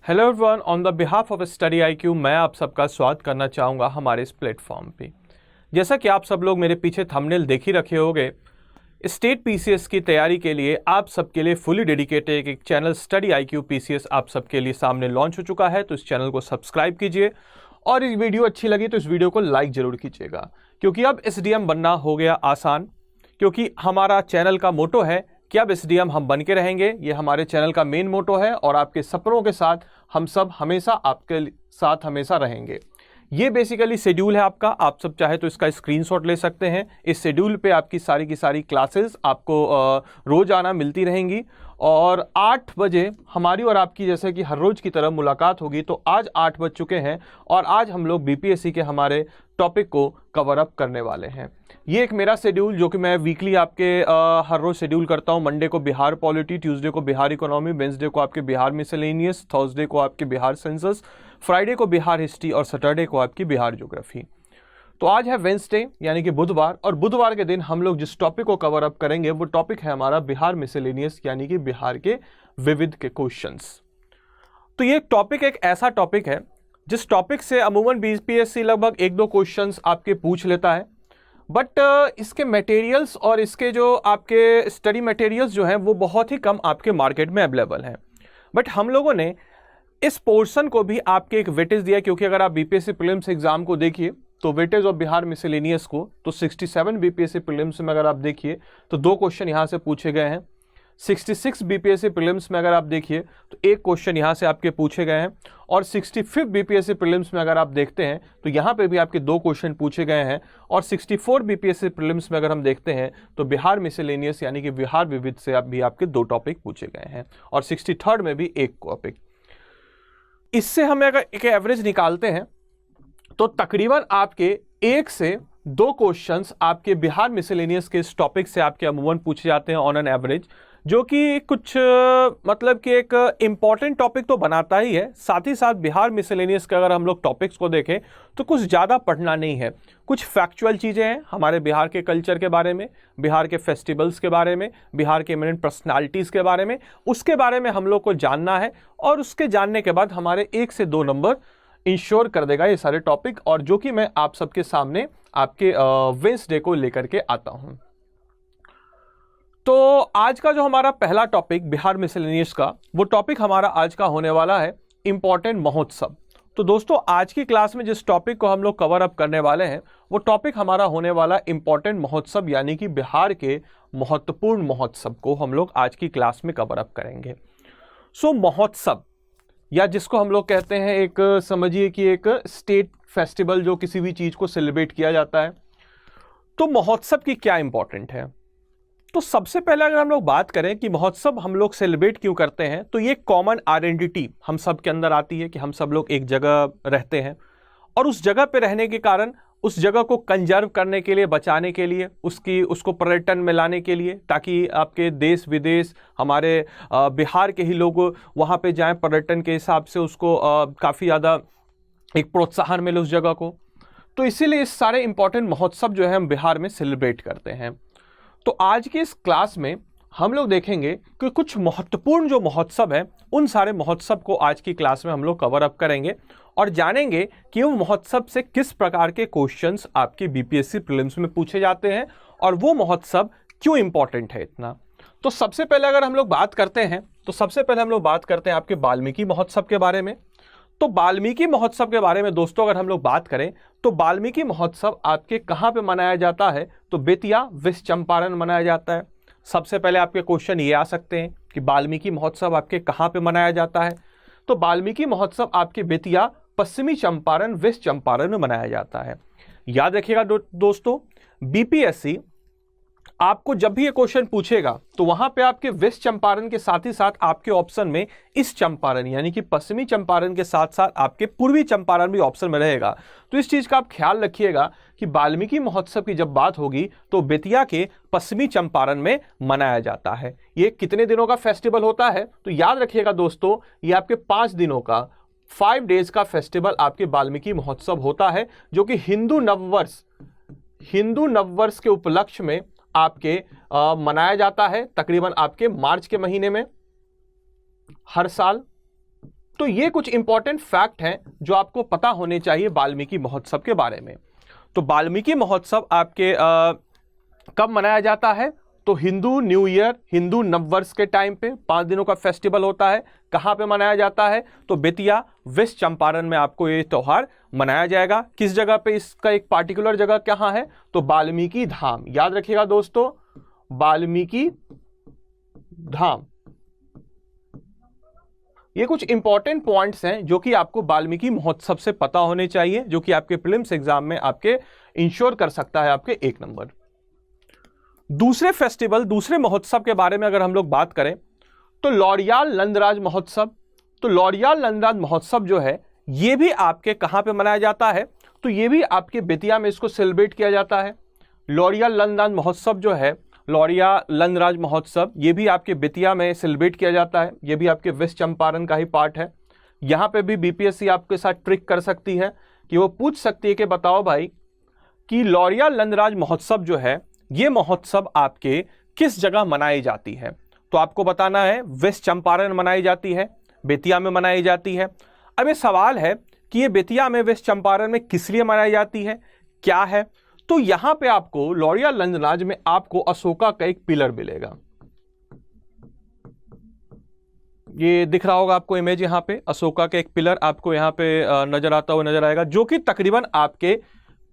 Hello everyone, on the behalf of study IQ मैं आप सबका स्वागत करना चाहूँगा हमारे इस प्लेटफॉर्म पे। जैसा कि आप सब लोग मेरे पीछे थंबनेल देख ही रखे होंगे, स्टेट पीसीएस की तैयारी के लिए आप सबके लिए फुली डेडिकेटेड एक चैनल स्टडी आईक्यू पीसीएस आप सबके लिए सामने लॉन्च हो चुका है। तो इस चैनल को सब्सक्राइब कीजिए और इस वीडियो अच्छी लगी तो इस वीडियो को लाइक ज़रूर कीजिएगा, क्योंकि अब एसडीएम बनना हो गया आसान। क्योंकि हमारा चैनल का मोटो है कि अब एसडीएम हम बन के रहेंगे, ये हमारे चैनल का मेन मोटो है और आपके सपनों के साथ हम सब हमेशा आपके साथ हमेशा रहेंगे। ये बेसिकली शेड्यूल है आपका, आप सब चाहे तो इसका स्क्रीनशॉट ले सकते हैं। इस शेड्यूल पे आपकी सारी की सारी क्लासेस आपको रोज़ाना मिलती रहेंगी और 8 बजे हमारी और आपकी जैसे कि हर रोज़ की तरह मुलाकात होगी। तो आज 8 बज चुके हैं और आज हम लोग बीपीएससी के हमारे टॉपिक को कवर अप करने वाले हैं। ये एक मेरा शेड्यूल जो कि मैं वीकली आपके हर रोज़ शेड्यूल करता हूँ। मंडे को बिहार पॉलिटी, ट्यूसडे को बिहार इकोनॉमी, वेंसडे को आपके बिहार मिसलेनियस, थर्सडे को आपके बिहार सेंसस, फ्राइडे को बिहार हिस्ट्री और सैटरडे को आपकी बिहार ज्योग्राफी। तो आज है वेंसडे यानी कि बुधवार, और बुधवार के दिन हम लोग जिस टॉपिक को कवर अप करेंगे वो टॉपिक है हमारा बिहार मिसलेनियस यानी कि बिहार के विविध के क्वेश्चंस। तो ये टॉपिक एक ऐसा टॉपिक है जिस टॉपिक से अमूमन बीपीएससी लगभग 1-2 क्वेश्चंस आपके पूछ लेता है, बट इसके मटेरियल्स और इसके जो आपके स्टडी मटेरियल्स जो हैं वो बहुत ही कम आपके मार्केट में अवेलेबल हैं। बट हम लोगों ने इस पोर्शन को भी आपके एक वेटेज दिया, क्योंकि अगर आप बीपीएससी प्रीलिम्स एग्जाम को देखिए तो वेटेज ऑफ बिहार मिसलेनियस को तो 67 बीपीएससी प्रीलिम्स में अगर आप देखिए तो 2 क्वेश्चन यहाँ से पूछे गए हैं। 66 बीपीएससी प्रीलिम्स में अगर आप देखिए तो 1 क्वेश्चन यहाँ से आपके पूछे गए हैं, और 65 बीपीएससी प्रीलिम्स में अगर आप देखते हैं तो यहाँ पे भी आपके 2 क्वेश्चन पूछे गए हैं, और 64 बीपीएससी प्रीलिम्स में अगर हम देखते हैं तो बिहार मिसलेनियस यानी कि बिहार विविध से आप भी आपके 2 टॉपिक पूछे गए हैं, और 63rd में भी 1 टॉपिक। इससे हम अगर एक एवरेज निकालते हैं तो तकरीबन आपके 1 से 2 क्वेश्चंस आपके बिहार मिसलेनियस के इस टॉपिक से आपके अमूमन पूछे जाते हैं ऑन एन एवरेज, जो कि कुछ मतलब कि एक इम्पॉर्टेंट टॉपिक तो बनाता ही है। साथ ही साथ बिहार मिसलेनियस के अगर हम लोग टॉपिक्स को देखें तो कुछ ज़्यादा पढ़ना नहीं है, कुछ फैक्चुअल चीज़ें हैं हमारे बिहार के कल्चर के बारे में, बिहार के फेस्टिवल्स के बारे में, बिहार के इमिनेंट पर्सनालिटीज़ के बारे में, उसके बारे में हम लोग को जानना है। और उसके जानने के बाद हमारे 1 से 2 नंबर इंश्योर कर देगा ये सारे टॉपिक, और जो कि मैं आप सबके सामने आपके वेंसडे को लेकर के आता हूँ। तो आज का जो हमारा पहला टॉपिक बिहार मिसलेनियस का, वो टॉपिक हमारा आज का होने वाला है इम्पॉर्टेंट महोत्सव। तो दोस्तों आज की क्लास में जिस टॉपिक को हम लोग कवर अप करने वाले हैं वो टॉपिक हमारा होने वाला इम्पॉर्टेंट महोत्सव यानी कि बिहार के महत्वपूर्ण महोत्सव को हम लोग आज की क्लास में कवर अप करेंगे। सो महोत्सव, या जिसको हम लोग कहते हैं एक समझिए कि एक स्टेट फेस्टिवल जो किसी भी चीज़ को सेलिब्रेट किया जाता है। तो महोत्सव की क्या इंपॉर्टेंट है? तो सबसे पहले अगर हम लोग बात करें कि महोत्सव हम लोग सेलिब्रेट क्यों करते हैं, तो ये कॉमन आइडेंटिटी हम सब के अंदर आती है कि हम सब लोग एक जगह रहते हैं, और उस जगह पे रहने के कारण उस जगह को कंजर्व करने के लिए, बचाने के लिए, उसको पर्यटन में लाने के लिए, ताकि आपके देश विदेश हमारे बिहार के ही लोग वहाँ पे जाएं, पर्यटन के हिसाब से उसको काफ़ी ज़्यादा एक प्रोत्साहन मिले उस जगह को। तो इसीलिए इस सारे इंपॉर्टेंट महोत्सव जो है हम बिहार में सेलिब्रेट करते हैं। तो आज की इस क्लास में हम लोग देखेंगे कि कुछ महत्वपूर्ण जो महोत्सव है उन सारे महोत्सव को आज की क्लास में हम लोग कवर अप करेंगे और जानेंगे कि वो महोत्सव से किस प्रकार के क्वेश्चंस आपके बीपीएससी प्रीलिम्स में पूछे जाते हैं और वो महोत्सव क्यों इंपॉर्टेंट है इतना। तो सबसे पहले अगर हम लोग बात करते हैं तो सबसे पहले हम लोग बात करते हैं आपके वाल्मीकि महोत्सव के बारे में। तो वाल्मीकि महोत्सव के बारे में दोस्तों अगर हम लोग बात करें तो वाल्मीकि महोत्सव आपके कहाँ पे मनाया जाता है, तो बेतिया वेस्ट चंपारण मनाया जाता है। सबसे पहले आपके क्वेश्चन ये आ सकते हैं कि वाल्मीकि महोत्सव आपके कहाँ पे मनाया जाता है, तो वाल्मीकि महोत्सव आपके बेतिया पश्चिमी चंपारण वेस्ट चंपारण में मनाया जाता है। याद रखिएगा दोस्तों, बीपीएससी आपको जब भी ये क्वेश्चन पूछेगा तो वहां पे आपके वेस्ट चंपारण के साथ ही साथ आपके ऑप्शन में ईस्ट चंपारण यानी कि पश्चिमी चंपारण के साथ साथ आपके पूर्वी चंपारण भी ऑप्शन में रहेगा। तो इस चीज का आप ख्याल रखिएगा कि वाल्मीकि महोत्सव की जब बात होगी तो बेतिया के पश्चिमी चंपारण में मनाया जाता है। ये कितने दिनों का फेस्टिवल होता है, तो याद रखिएगा दोस्तों, ये आपके 5 दिनों का 5 डेज का फेस्टिवल आपके वाल्मीकि महोत्सव होता है, जो कि हिंदू नववर्ष के उपलक्ष्य में आपके मनाया जाता है तकरीबन आपके मार्च के महीने में हर साल। तो ये कुछ इंपॉर्टेंट फैक्ट हैं जो आपको पता होने चाहिए वाल्मीकि महोत्सव के बारे में। तो वाल्मीकि महोत्सव आपके कब मनाया जाता है? तो हिंदू न्यू ईयर, हिंदू नववर्ष के टाइम पे 5 दिनों का फेस्टिवल होता है। कहाँ पे मनाया जाता है? तो बेतिया, वेस्ट चंपारण में आपको ये त्यौहार मनाया जाएगा। किस जगह पे? इसका एक पार्टिकुलर जगह कहाँ है? तो वाल्मीकि धाम। याद रखिएगा दोस्तों, वाल्मीकि धाम। ये कुछ इंपॉर्टेंट पॉइंट्स हैं जो कि आपको वाल्मीकि महोत्सव से पता होने चाहिए, जो कि आपके प्रीलिम्स एग्जाम में आपके इंश्योर कर सकता है आपके 1 नंबर। दूसरे फेस्टिवल, दूसरे महोत्सव के बारे में अगर हम लोग बात करें तो लौरियाल नंदराज महोत्सव। तो लौरियाल नंदराज महोत्सव जो है ये भी आपके कहाँ पे मनाया जाता है? तो ये भी आपके बेतिया में इसको सेलिब्रेट किया जाता है। लौरियाल नंदराज महोत्सव जो है, लौरिया नंदराज महोत्सव, ये भी आपके बेतिया में सेलिब्रेट किया जाता है। ये भी आपके वेस्ट चंपारण का ही पार्ट है। यहाँ पे भी बीपीएससी आपके साथ ट्रिक कर सकती है कि वो पूछ सकती है कि बताओ भाई कि लौरियाल नंदराज महोत्सव जो है ये महोत्सव आपके किस जगह मनाई जाती है? तो आपको बताना है वेस्ट चंपारण मनाई जाती है, बेतिया में मनाई जाती है। अब ये सवाल है कि ये बेतिया में, वेस्ट चंपारण में किस लिए मनाई जाती है, क्या है? तो यहां पे आपको लौरियाल नंदराज में आपको अशोका का एक पिलर मिलेगा। ये दिख रहा होगा आपको इमेज, यहां पे अशोका का एक पिलर आपको यहां पे नजर आता हुआ नजर आएगा, जो कि तकरीबन आपके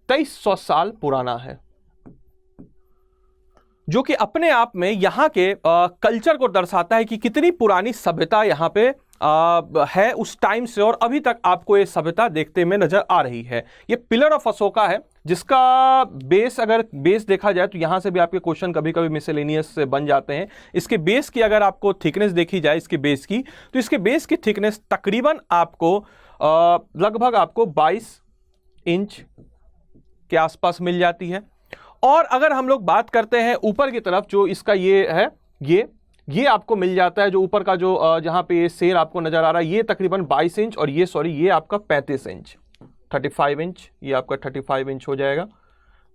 2300 साल पुराना है, जो कि अपने आप में यहाँ के कल्चर को दर्शाता है कि कितनी पुरानी सभ्यता यहाँ पे है उस टाइम से, और अभी तक आपको ये सभ्यता देखते में नजर आ रही है। ये पिलर ऑफ अशोका है, जिसका बेस, अगर बेस देखा जाए तो यहाँ से भी आपके क्वेश्चन कभी कभी मिसलेनियस से बन जाते हैं। इसके बेस की अगर आपको थिकनेस देखी जाए, इसके बेस की, तो इसके बेस की थिकनेस तकरीबन आपको लगभग आपको 22 इंच के आसपास मिल जाती है। और अगर हम लोग बात करते हैं ऊपर की तरफ, जो इसका ये है, ये आपको मिल जाता है, जो ऊपर का जो जहां पे ये शेर आपको नजर आ रहा है, ये तकरीबन 22 इंच, और ये आपका 35 इंच, 35 इंच, ये आपका 35 इंच हो जाएगा।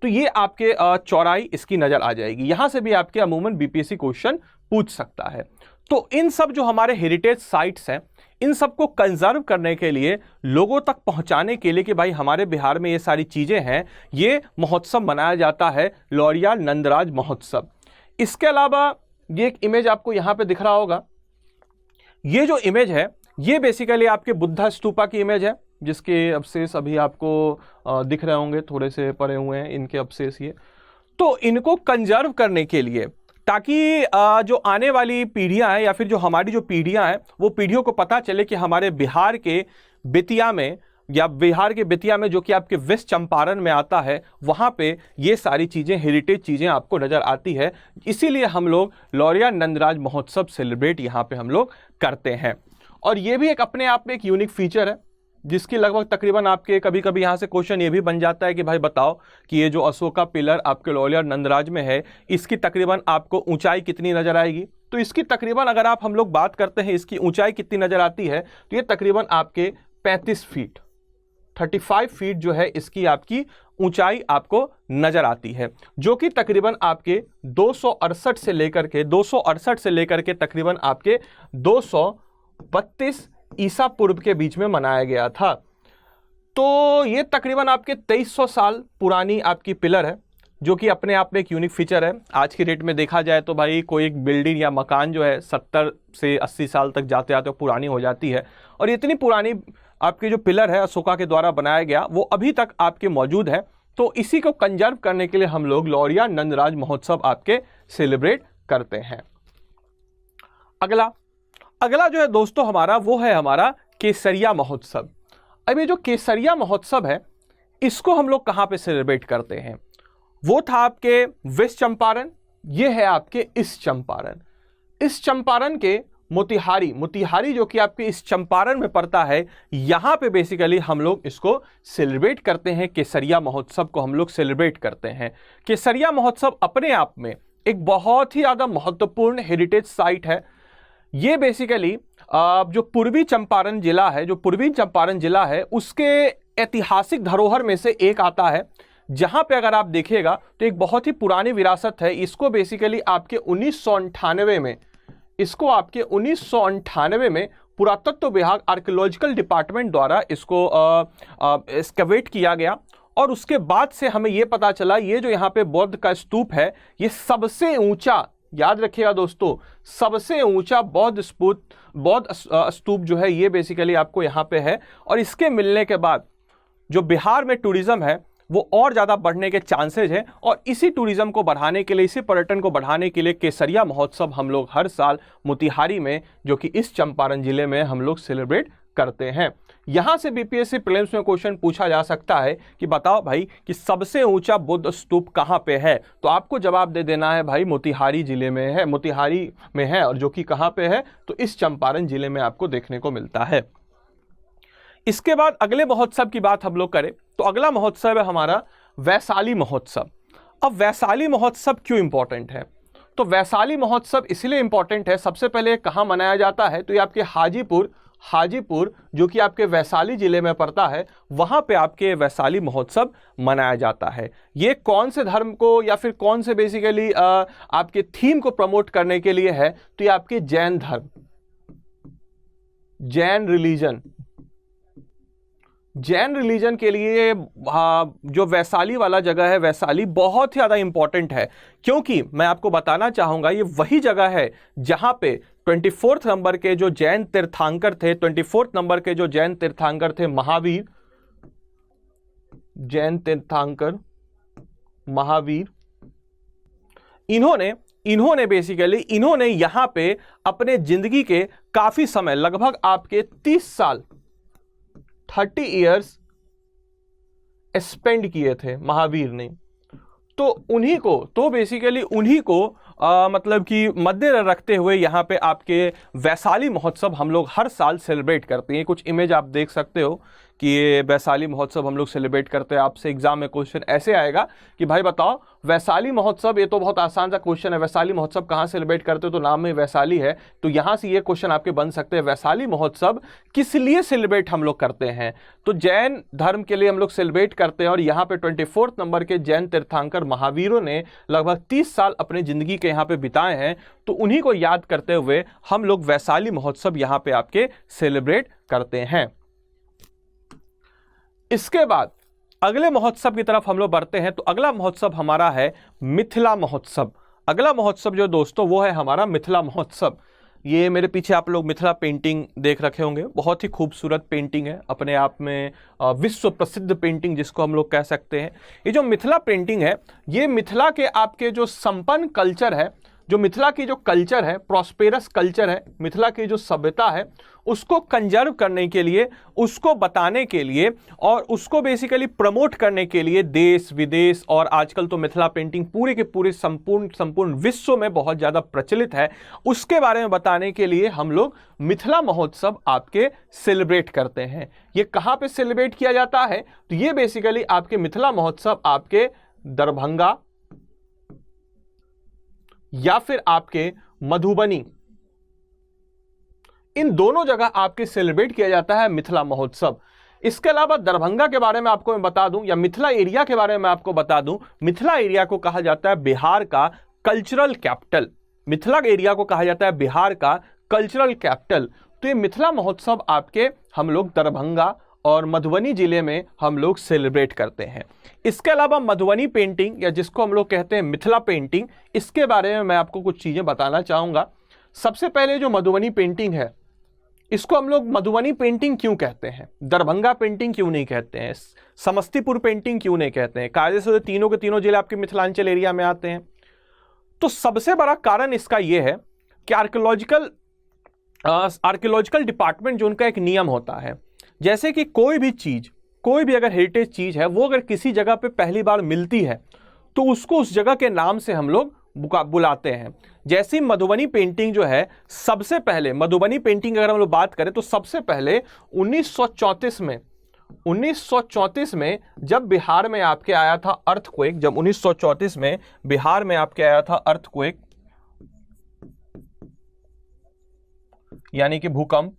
तो ये आपके चौड़ाई इसकी नजर आ जाएगी। यहां से भी आपके अमूमन बीपीएससी क्वेश्चन पूछ सकता है। तो इन सब जो हमारे हेरिटेज साइट्स हैं, इन सबको कंजर्व करने के लिए, लोगों तक पहुंचाने के लिए कि भाई हमारे बिहार में ये सारी चीजें हैं, ये महोत्सव मनाया जाता है, लौरियाल नंदराज महोत्सव। इसके अलावा ये एक इमेज आपको यहां पे दिख रहा होगा। ये जो इमेज है ये बेसिकली आपके बुद्धा स्तूपा की इमेज है, जिसके अवशेष अभी आपको दिख रहे होंगे, थोड़े से पड़े हुए हैं इनके अवशेष ये। तो इनको कंजर्व करने के लिए, ताकि जो आने वाली पीढ़ियां हैं या फिर जो हमारी जो पीढ़ियां हैं, वो पीढ़ियों को पता चले कि हमारे बिहार के बेतिया में, या बिहार के बेतिया में जो कि आपके वेस्ट चंपारण में आता है, वहाँ पे ये सारी चीज़ें, हेरिटेज चीज़ें आपको नज़र आती है। इसीलिए हम लोग लौरिया नंदराज महोत्सव सेलिब्रेट यहाँ पे हम लोग करते हैं। और ये भी एक अपने आप में एक यूनिक फीचर है, जिसकी लगभग तकरीबन आपके कभी कभी यहाँ से क्वेश्चन ये भी बन जाता है कि भाई बताओ कि ये जो अशोका पिलर आपके लौरिया नंदराज में है, इसकी तकरीबन आपको ऊंचाई कितनी नज़र आएगी? तो इसकी तकरीबन अगर हम लोग बात करते हैं इसकी ऊंचाई कितनी नज़र आती है, तो ये तकरीबन आपके 35 फीट, 35 फीट जो है इसकी आपकी ऊंचाई आपको नजर आती है, जो कि तकरीबन आपके 268 से लेकर के तकरीबन आपके 232 ईसा पूर्व के बीच में मनाया गया था। तो ये तकरीबन आपके 2300 साल पुरानी आपकी पिलर है, जो कि अपने आप में एक यूनिक फीचर है। आज की डेट में देखा जाए तो भाई कोई एक बिल्डिंग या मकान जो है 70 से 80 साल तक जाते आते पुरानी हो जाती है, और इतनी पुरानी आपकी जो पिलर है अशोका के द्वारा बनाया गया, वो अभी तक आपके मौजूद है। तो इसी को कंजर्व करने के लिए हम लोग लौरिया नंदराज महोत्सव आपके सेलिब्रेट करते हैं। अगला जो है दोस्तों हमारा, वो है हमारा केसरिया महोत्सव। अब ये जो केसरिया महोत्सव है, इसको हम लोग कहाँ पे सेलिब्रेट करते हैं? वो था आपके वेस्ट चंपारण, ये है आपके ईस्ट चंपारण। इस चंपारण के मोतिहारी जो कि आपके इस चंपारण में पड़ता है, यहाँ पे बेसिकली हम लोग इसको सेलिब्रेट करते हैं। केसरिया महोत्सव को हम लोग सेलिब्रेट करते हैं। केसरिया महोत्सव अपने आप में एक बहुत ही ज़्यादा महत्वपूर्ण हेरिटेज साइट है। ये बेसिकली जो पूर्वी चंपारण जिला है उसके ऐतिहासिक धरोहर में से एक आता है, जहां पे अगर आप देखिएगा तो एक बहुत ही पुरानी विरासत है। इसको बेसिकली आपके 1998 में पुरातत्व विभाग आर्कियोलॉजिकल डिपार्टमेंट द्वारा इसको एक्सकवेट किया गया और उसके बाद से हमें यह पता चला ये जो यहाँ पे बौद्ध का स्तूप है ये सबसे ऊंचा, याद रखिएगा दोस्तों, सबसे ऊंचा बौद्ध स्तूप जो है ये बेसिकली आपको यहाँ पे है। और इसके मिलने के बाद जो बिहार में टूरिज्म है वो और ज़्यादा बढ़ने के चांसेज हैं और इसी टूरिज्म को बढ़ाने के लिए, इसी पर्यटन को बढ़ाने के लिए केसरिया महोत्सव हम लोग हर साल मोतिहारी में, जो कि इस चंपारण जिले में, हम लोग सेलिब्रेट करते हैं। यहां से बीपीएससी प्रीलिम्स में क्वेश्चन पूछा जा सकता है कि बताओ भाई कि सबसे ऊंचा बुद्ध स्तूप कहां पे है, तो आपको जवाब दे देना है भाई मोतिहारी जिले में है, मोतिहारी में है, और जो कि कहां पे है तो इस चंपारण जिले में आपको देखने को मिलता है। इसके बाद अगले महोत्सव की बात हम लोग करें तो अगला महोत्सव है हमारा वैशाली महोत्सव। अब वैशाली महोत्सव क्यों इंपॉर्टेंट है, तो वैशाली महोत्सव इसलिए इंपॉर्टेंट है, सबसे पहले कहां मनाया जाता है तो ये आपके हाजीपुर जो कि आपके वैशाली जिले में पड़ता है, वहां पे आपके वैशाली महोत्सव मनाया जाता है। ये कौन से धर्म को या फिर कौन से बेसिकली आपके थीम को प्रमोट करने के लिए है, तो ये आपके जैन धर्म, जैन रिलीजन के लिए जो वैशाली वाला जगह है, वैशाली बहुत ही ज़्यादा इंपॉर्टेंट है, क्योंकि मैं आपको बताना चाहूँगा ये वही जगह है जहाँ पे 24 नंबर के जो जैन तीर्थंकर थे, 24 नंबर के जो जैन तीर्थंकर थे महावीर, जैन तीर्थंकर महावीर, इन्होंने बेसिकली यहां पे अपने जिंदगी के काफी समय, लगभग आपके 30 साल 30 इयर्स स्पेंड किए थे महावीर ने। तो उन्हीं को मतलब कि मद्देनजर रखते हुए यहाँ पे आपके वैशाली महोत्सव हम लोग हर साल सेलिब्रेट करते हैं। कुछ इमेज आप देख सकते हो कि ये वैशाली महोत्सव हम लोग सेलिब्रेट करते हैं। आपसे एग्जाम में क्वेश्चन ऐसे आएगा कि भाई बताओ वैशाली महोत्सव, ये तो बहुत आसान सा क्वेश्चन है, वैशाली महोत्सव कहाँ सेलिब्रेट करते हो, तो नाम में वैशाली है, तो यहाँ से ये क्वेश्चन आपके बन सकते हैं, वैशाली महोत्सव किस लिए सेलिब्रेट हम लोग करते हैं, तो जैन धर्म के लिए हम लोग सेलिब्रेट करते हैं। और यहाँ पे 24 नंबर के जैन तीर्थंकर महावीरों ने लगभग 30 साल अपनी जिंदगी के यहाँ पे बिताए हैं, तो उन्हीं को याद करते हुए हम लोग वैशाली महोत्सव यहाँ पे आपके सेलिब्रेट करते हैं। इसके बाद अगले महोत्सव की तरफ हम लोग बढ़ते हैं, तो अगला महोत्सव हमारा है मिथिला महोत्सव। अगला महोत्सव जो दोस्तों वो है हमारा मिथिला महोत्सव। ये मेरे पीछे आप लोग मिथिला पेंटिंग देख रखे होंगे, बहुत ही खूबसूरत पेंटिंग है, अपने आप में विश्व प्रसिद्ध पेंटिंग जिसको हम लोग कह सकते हैं। ये जो मिथिला पेंटिंग है, ये मिथिला के आपके जो संपन्न कल्चर है, जो मिथिला की जो कल्चर है, प्रॉस्पेरस कल्चर है, मिथिला की जो सभ्यता है, उसको कंजर्व करने के लिए, उसको बताने के लिए और उसको बेसिकली प्रमोट करने के लिए देश विदेश और आजकल तो मिथिला पेंटिंग पूरे के पूरे संपूर्ण विश्व में बहुत ज़्यादा प्रचलित है, उसके बारे में बताने के लिए हम लोग मिथिला महोत्सव आपके सेलिब्रेट करते हैं। ये कहाँ पे सेलिब्रेट किया जाता है, तो ये बेसिकली आपके मिथिला महोत्सव आपके दरभंगा या फिर आपके मधुबनी, इन दोनों जगह आपके सेलिब्रेट किया जाता है मिथिला महोत्सव। इसके अलावा दरभंगा के बारे में आपको मैं बता दूं, या मिथिला एरिया के बारे में आपको बता दूं, मिथिला एरिया को कहा जाता है बिहार का कल्चरल कैपिटल। मिथिला एरिया को कहा जाता है बिहार का कल्चरल कैपिटल। तो ये मिथिला महोत्सव आपके हम लोग दरभंगा और मधुबनी जिले में हम लोग सेलिब्रेट करते हैं। इसके अलावा मधुबनी पेंटिंग या जिसको हम लोग कहते हैं मिथिला पेंटिंग, इसके बारे में मैं आपको कुछ चीज़ें बताना चाहूँगा। सबसे पहले जो मधुबनी पेंटिंग है, इसको हम लोग मधुबनी पेंटिंग क्यों कहते हैं, दरभंगा पेंटिंग क्यों नहीं कहते हैं, समस्तीपुर पेंटिंग क्यों नहीं कहते हैं, कायदे से तीनों के तीनों जिले आपके मिथिलांचल एरिया में आते हैं। तो सबसे बड़ा कारण इसका यह है कि आर्कियोलॉजिकल डिपार्टमेंट जो उनका एक नियम होता है, जैसे कि कोई भी अगर हेरिटेज चीज है वो अगर किसी जगह पे पहली बार मिलती है तो उसको उस जगह के नाम से हम लोग बुलाते हैं। जैसी मधुबनी पेंटिंग जो है, सबसे पहले मधुबनी पेंटिंग अगर हम लोग बात करें तो सबसे पहले 1934 में जब बिहार में आपके आया था अर्थक्वेक, जब 1934 में बिहार में आपके आया था अर्थक्वेक यानी कि भूकंप,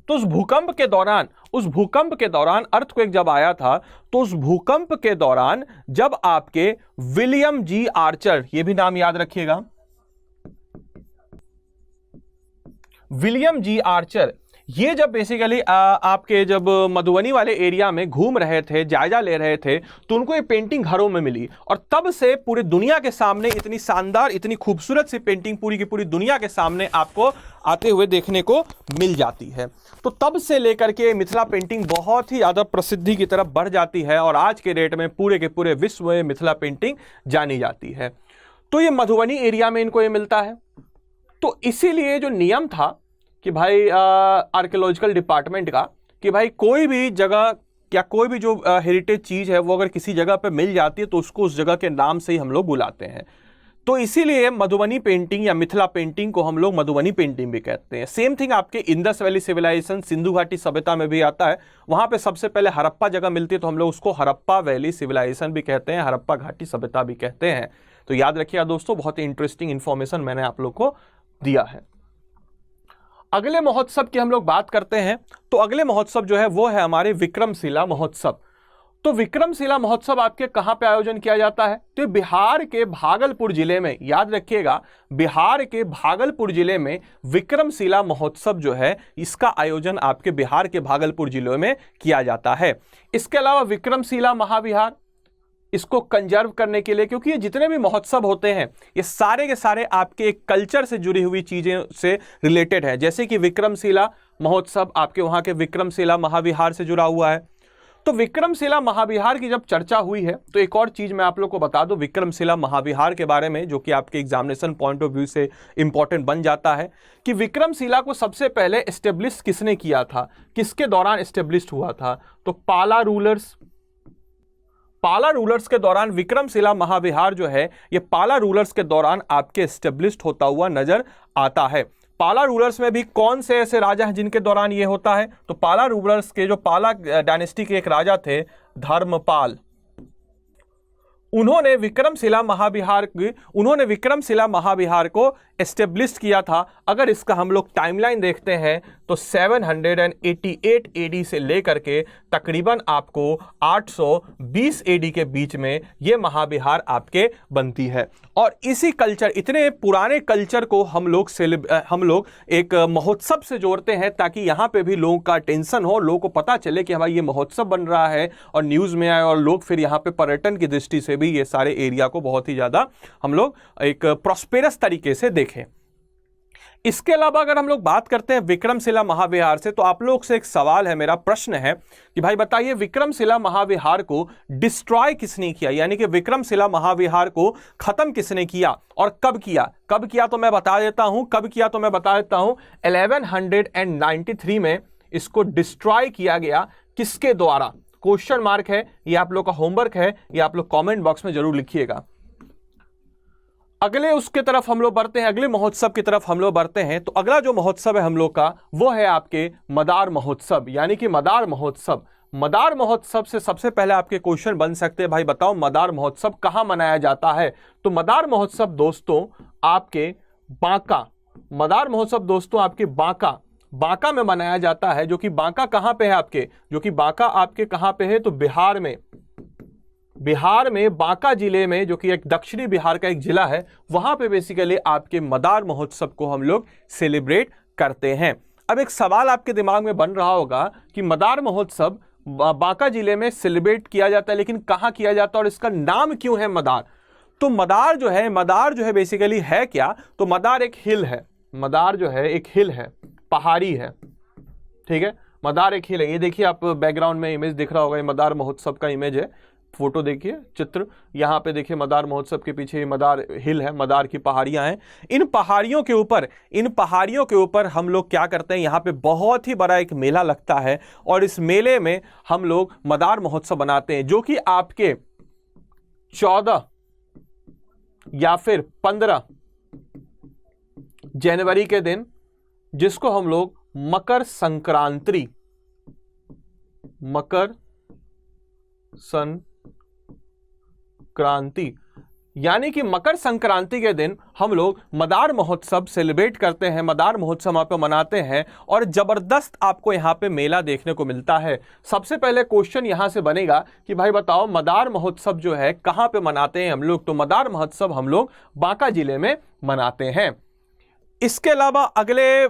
तो उस भूकंप के दौरान अर्थक्वेक जब आया था, तो उस भूकंप के दौरान जब आपके विलियम जी आर्चर, ये भी नाम याद रखिएगा, विलियम जी आर्चर, ये जब बेसिकली आपके जब मधुबनी वाले एरिया में घूम रहे थे, जायजा ले रहे थे, तो उनको ये पेंटिंग घरों में मिली और तब से पूरी दुनिया के सामने इतनी शानदार, इतनी खूबसूरत सी पेंटिंग पूरी की पूरी दुनिया के सामने आपको आते हुए देखने को मिल जाती है। तो तब से लेकर के मिथिला पेंटिंग बहुत ही ज़्यादा प्रसिद्धि की तरफ बढ़ जाती है और आज के डेट में पूरे के पूरे विश्व में मिथिला पेंटिंग जानी जाती है। तो ये मधुबनी एरिया में इनको ये मिलता है। तो इसीलिए जो नियम था कि भाई आर्कियोलॉजिकल डिपार्टमेंट का, कि भाई कोई भी जगह या कोई भी जो हेरिटेज चीज़ है वो अगर किसी जगह पे मिल जाती है तो उसको उस जगह के नाम से ही हम लोग बुलाते हैं। तो इसीलिए मधुबनी पेंटिंग या मिथिला पेंटिंग को हम लोग मधुबनी पेंटिंग भी कहते हैं। सेम थिंग आपके इंडस वैली सिविलाइजेशन, सिंधु घाटी सभ्यता में भी आता है। वहां पे सबसे पहले हड़प्पा जगह मिलती है तो हम लोग उसको हड़प्पा वैली सिविलाइजेशन भी कहते हैं, हड़प्पा घाटी सभ्यता भी कहते हैं। तो याद रखिएगा दोस्तों, बहुत ही इंटरेस्टिंग इंफॉर्मेशन मैंने आप लोग को दिया है। अगले महोत्सव की हम लोग बात करते हैं तो अगले महोत्सव जो है वो है हमारे विक्रमशिला महोत्सव। तो विक्रमशिला महोत्सव आपके कहां पे आयोजन किया जाता है? तो बिहार के भागलपुर जिले में, याद रखिएगा, बिहार के भागलपुर जिले में विक्रमशिला महोत्सव जो है इसका आयोजन आपके बिहार के भागलपुर जिले में किया जाता है। इसके अलावा विक्रमशिला महाविहार, इसको कंजर्व करने के लिए, क्योंकि ये जितने भी महोत्सव होते हैं ये सारे के सारे आपके एक कल्चर से जुड़ी हुई चीजें से रिलेटेड है। जैसे कि विक्रमशिला महोत्सव आपके वहां के विक्रमशिला महाविहार से जुड़ा हुआ है। तो विक्रमशिला महाविहार की जब चर्चा हुई है तो एक और चीज मैं आप लोग को बता दूं विक्रमशिला महाविहार के बारे में, जो कि आपके एग्जामिनेशन पॉइंट ऑफ व्यू से इंपॉर्टेंट बन जाता है कि विक्रमशिला को सबसे पहले एस्टेब्लिश किसने किया था, किसके दौरान एस्टेब्लिश हुआ था? तो पाला रूलर्स के दौरान विक्रमशिला महाविहार जो है ये पाला रूलर्स के दौरान आपके एस्टेब्लिश्ड होता हुआ नजर आता है। पाला रूलर्स में भी कौन से ऐसे राजा हैं जिनके दौरान ये होता है? तो पाला रूलर्स के जो पाला डायनेस्टी के एक राजा थे धर्मपाल, उन्होंने विक्रमशिला महाविहार को एस्टेब्लिश किया था। अगर इसका हम लोग टाइमलाइन देखते हैं तो 788 एडी से लेकर के तकरीबन आपको 820 एडी के बीच में ये महाविहार आपके बनती है। और इसी कल्चर, इतने पुराने कल्चर को हम लोग एक महोत्सव से जोड़ते हैं ताकि यहाँ पे भी लोगों का टेंशन हो, लोगों को पता चले कि भाई ये महोत्सव बन रहा है और न्यूज़ में आए, और लोग फिर यहाँ पे पर्यटन की दृष्टि से भी ये सारे एरिया को बहुत ही ज़्यादा हम लोग एक प्रॉस्पेरस तरीके से देखें। इसके अलावा अगर हम लोग बात करते हैं विक्रमशिला महाविहार से, तो आप लोग से एक सवाल है, मेरा प्रश्न है कि भाई बताइए विक्रमशिला महाविहार को डिस्ट्रॉय किसने किया, यानी कि विक्रमशिला महाविहार को खत्म किसने किया और कब किया तो मैं बता देता हूं। 1193 में इसको डिस्ट्रॉय किया गया। किसके द्वारा? क्वेश्चन मार्क है, ये आप लोग का होमवर्क है, ये आप लोग कमेंट बॉक्स में जरूर लिखिएगा। अगले महोत्सव की तरफ हम लोग बढ़ते हैं। तो अगला जो महोत्सव है हम लोग का वो है आपके मदार महोत्सव, यानी कि मदार महोत्सव से सबसे पहले आपके क्वेश्चन बन सकते हैं, भाई बताओ मदार महोत्सव कहां मनाया जाता है? तो मदार महोत्सव दोस्तों आपके बांका में मनाया जाता है। जो कि बांका कहां पे है आपके, कहां पे है? तो बिहार में बांका जिले में, जो कि एक दक्षिणी बिहार का एक जिला है, वहां पे बेसिकली आपके मदार महोत्सव को हम लोग सेलिब्रेट करते हैं। अब एक सवाल आपके दिमाग में बन रहा होगा कि मदार महोत्सव बांका जिले में सेलिब्रेट किया जाता है, लेकिन कहां किया जाता है और इसका नाम क्यों है मदार? तो मदार जो है बेसिकली है क्या? तो मदार एक हिल है, पहाड़ी है, ठीक है। मदार एक हिल है, ये देखिए आप बैकग्राउंड में इमेज दिख रहा होगा, ये मदार महोत्सव का इमेज है, फोटो देखिए, चित्र यहाँ पे देखिए, मदार महोत्सव के पीछे मदार हिल है, मदार की पहाड़ियाँ हैं। इन पहाड़ियों के ऊपर हम लोग क्या करते हैं, यहाँ पे बहुत ही बड़ा एक मेला लगता है और इस मेले में हम लोग मदार महोत्सव बनाते हैं, जो कि आपके 14 या फिर 15 जनवरी के दिन, जिसको हम लोग मकर संक्रांति यानी कि मकर संक्रांति के दिन हम लोग मदार महोत्सव सेलिब्रेट करते हैं, मदार महोत्सव वहां पे मनाते हैं और जबरदस्त आपको यहाँ पे मेला देखने को मिलता है। सबसे पहले क्वेश्चन यहाँ से बनेगा कि भाई बताओ मदार महोत्सव जो है कहाँ पे मनाते हैं हम लोग? तो मदार महोत्सव हम लोग बांका जिले में मनाते हैं। इसके अलावा अगले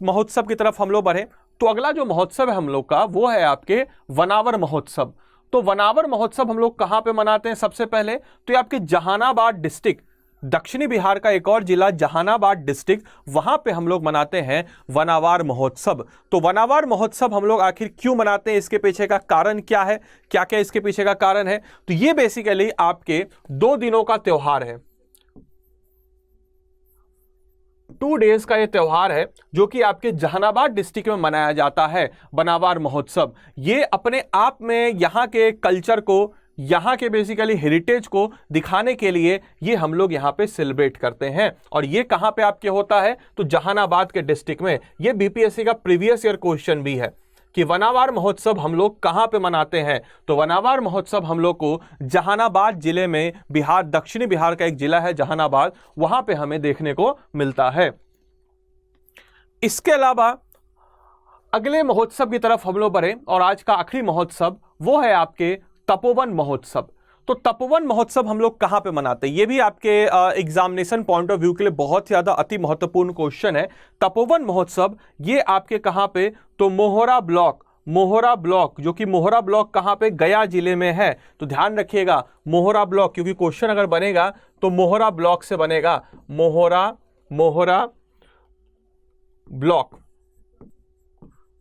महोत्सव की तरफ हम लोग बढ़े तो अगला जो महोत्सव है हम लोग का वो है आपके वनावर महोत्सव। तो वनावर महोत्सव हम लोग कहां पे मनाते हैं? सबसे पहले तो ये आपके जहानाबाद डिस्ट्रिक्ट, दक्षिणी बिहार का एक और जिला जहानाबाद डिस्ट्रिक्ट, वहां पे हम लोग मनाते हैं वनावार महोत्सव। तो वनावार महोत्सव हम लोग आखिर क्यों मनाते हैं, इसके पीछे का कारण क्या है, क्या क्या इसके पीछे का कारण है? तो ये बेसिकली आपके 2 दिनों का त्योहार है, 2 डेज का ये त्योहार है जो कि आपके जहानाबाद डिस्ट्रिक्ट में मनाया जाता है वनावार महोत्सव। ये अपने आप में यहाँ के कल्चर को, यहाँ के बेसिकली हेरिटेज को दिखाने के लिए ये हम लोग यहाँ पे सेलिब्रेट करते हैं। और ये कहाँ पे आपके होता है? तो जहानाबाद के डिस्ट्रिक्ट में। ये बीपीएससी का प्रीवियस ईयर क्वेश्चन भी है कि वनावार महोत्सव हम लोग कहां पे मनाते हैं। तो वनावार महोत्सव हम लोग को जहानाबाद जिले में, बिहार, दक्षिणी बिहार का एक जिला है जहानाबाद, वहां पे हमें देखने को मिलता है। इसके अलावा अगले महोत्सव की तरफ हम लोग बढ़े और आज का आखिरी महोत्सव वो है आपके तपोवन महोत्सव। तो तपोवन महोत्सव हम लोग कहां पे मनाते हैं? ये भी आपके एग्जामिनेशन पॉइंट ऑफ व्यू के लिए बहुत ज्यादा अति महत्वपूर्ण क्वेश्चन है। तपोवन महोत्सव ये आपके कहां पे? तो मोहरा ब्लॉक, मोहरा ब्लॉक, जो कि मोहरा ब्लॉक कहां पे? गया जिले में है। तो ध्यान रखिएगा मोहरा ब्लॉक, क्योंकि क्वेश्चन अगर बनेगा तो मोहरा ब्लॉक से बनेगा। मोहरा ब्लॉक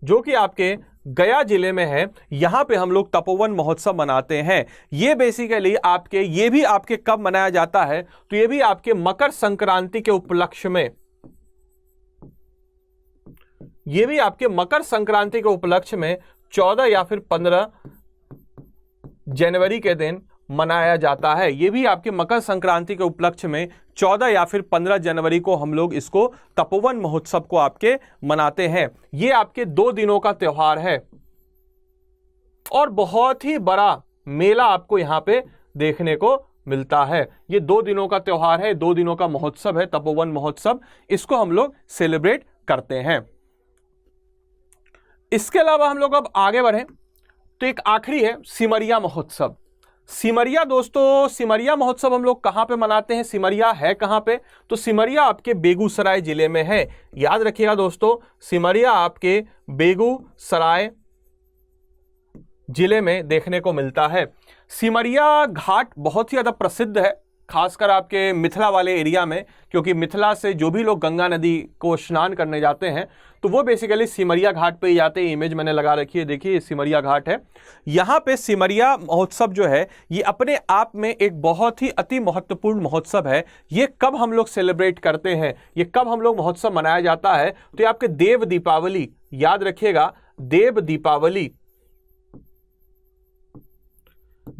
जो कि आपके गया जिले में है, यहां पे हम लोग तपोवन महोत्सव मनाते हैं। ये बेसिकली आपके, ये भी आपके कब मनाया जाता है? तो ये भी आपके मकर संक्रांति के उपलक्ष्य में, ये भी आपके मकर संक्रांति के उपलक्ष्य में 14 या फिर 15 जनवरी के दिन मनाया जाता है। ये भी आपके मकर संक्रांति के उपलक्ष्य में 14 या फिर 15 जनवरी को हम लोग इसको तपोवन महोत्सव को आपके मनाते हैं। ये आपके 2 दिनों का त्योहार है और बहुत ही बड़ा मेला आपको यहां पे देखने को मिलता है। ये 2 दिनों का त्योहार है, 2 दिनों का महोत्सव है तपोवन महोत्सव, इसको हम लोग सेलिब्रेट करते हैं। इसके अलावा हम लोग अब आगे बढ़े तो एक आखिरी है सिमरिया महोत्सव। सिमरिया दोस्तों, सिमरिया महोत्सव हम लोग कहां पे मनाते हैं? सिमरिया है कहां पे? तो सिमरिया आपके बेगूसराय जिले में है। याद रखिएगा दोस्तों, सिमरिया आपके बेगूसराय जिले में देखने को मिलता है। सिमरिया घाट बहुत ही ज्यादा प्रसिद्ध है, खासकर आपके मिथिला वाले एरिया में, क्योंकि मिथिला से जो भी लोग गंगा नदी को स्नान करने जाते हैं तो वो बेसिकली सिमरिया घाट पे ही जाते हैं। इमेज मैंने लगा रखी है, देखिए सिमरिया घाट है। यहाँ पे सिमरिया महोत्सव जो है ये अपने आप में एक बहुत ही अति महत्वपूर्ण महोत्सव है। ये कब हम लोग सेलिब्रेट करते हैं, ये कब हम लोग महोत्सव मनाया जाता है? तो ये आपके देव दीपावली, याद रखिएगा देव दीपावली,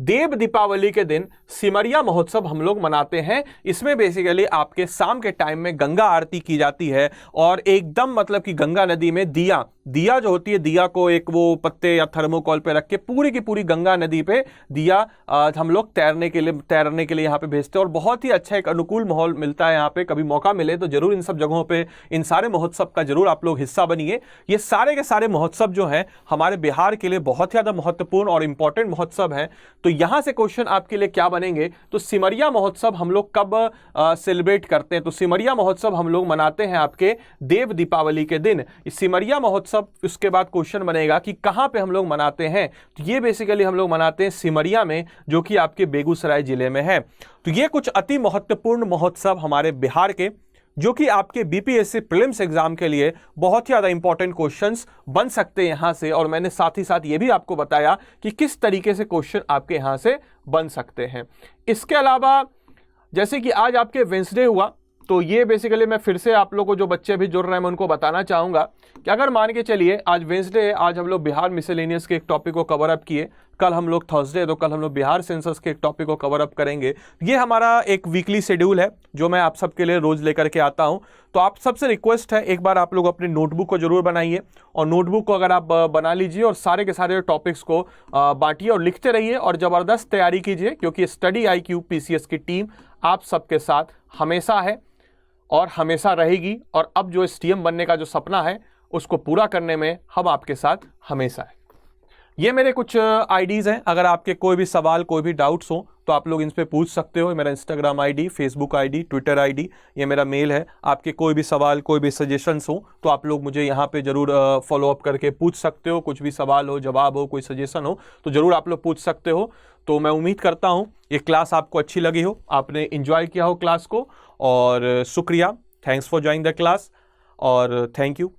देव दीपावली के दिन सिमरिया महोत्सव हम लोग मनाते हैं। इसमें बेसिकली आपके शाम के टाइम में गंगा आरती की जाती है और एकदम मतलब कि गंगा नदी में दिया जो होती है, दिया को एक वो पत्ते या थर्मोकॉल पे रख के पूरी की पूरी गंगा नदी पे दिया हम लोग तैरने के लिए यहाँ पे भेजते हैं और बहुत ही अच्छा एक अनुकूल माहौल मिलता है यहाँ पे। कभी मौका मिले तो जरूर इन सब जगहों पे, इन सारे महोत्सव का जरूर आप लोग हिस्सा बनिए। ये सारे के सारे महोत्सव जो हैं हमारे बिहार के लिए बहुत ज़्यादा महत्वपूर्ण और इंपॉर्टेंट महोत्सव हैं। तो यहाँ से क्वेश्चन आपके लिए क्या बनेंगे? तो सिमरिया महोत्सव हम लोग कब सेलिब्रेट करते हैं? तो सिमरिया महोत्सव हम लोग मनाते हैं आपके देव दीपावली के दिन। सिमरिया महोत्सव, उसके बाद क्वेश्चन बनेगा कि कहां पे हम लोग मनाते हैं? तो ये बेसिकली हम लोग मनाते हैं सिमरिया में, जो कि आपके बेगूसराय जिले में है। तो ये कुछ अति महत्वपूर्ण महोत्सव हमारे बिहार के, जो कि आपके बीपीएससी प्रीलिम्स एग्जाम के लिए बहुत ही ज़्यादा इंपॉर्टेंट क्वेश्चंस बन सकते हैं यहाँ से। और मैंने साथ ही साथ ये भी आपको बताया कि किस तरीके से क्वेश्चन आपके यहाँ से बन सकते हैं। इसके अलावा जैसे कि आज आपके वेंसडे हुआ, तो ये बेसिकली मैं फिर से आप लोगों को, जो बच्चे अभी जुड़ रहे हैं, मैं उनको बताना चाहूँगा कि अगर मान के चलिए आज वेंसडे है, आज हम लोग बिहार मिसलेनियस के एक टॉपिक को कवर अप किए, कल हम लोग थर्सडे है तो कल हम लोग बिहार सेंसस के एक टॉपिक को कवर अप करेंगे। ये हमारा एक वीकली शेड्यूल है जो मैं आप सबके लिए रोज लेकर के आता हूँ। तो आप सबसे रिक्वेस्ट है, एक बार आप लोग अपनी नोटबुक को जरूर बनाइए और नोटबुक को अगर आप बना लीजिए और सारे के सारे टॉपिक्स को बांटिए और लिखते रहिए और ज़बरदस्त तैयारी कीजिए, क्योंकि स्टडी IQ PCS की टीम आप सबके साथ हमेशा है और हमेशा रहेगी। और अब जो STM बनने का जो सपना है उसको पूरा करने में हम आपके साथ हमेशा है। ये मेरे कुछ आईडीज़ हैं। अगर आपके कोई भी सवाल, कोई भी डाउट्स हो तो आप लोग इन पे पूछ सकते हो। मेरा Instagram ID, Facebook ID, Twitter ID, ये मेरा मेल है। आपके कोई भी सवाल, कोई भी सजेशंस हो तो आप लोग मुझे यहाँ पे ज़रूर फॉलो अप करके पूछ सकते हो। कुछ भी सवाल हो, जवाब हो, कोई सजेशन हो तो ज़रूर आप लोग पूछ सकते हो। तो मैं उम्मीद करता हूँ ये क्लास आपको अच्छी लगी हो, आपने इंजॉय किया हो क्लास को। और शुक्रिया, thanks for joining the class और थैंक यू।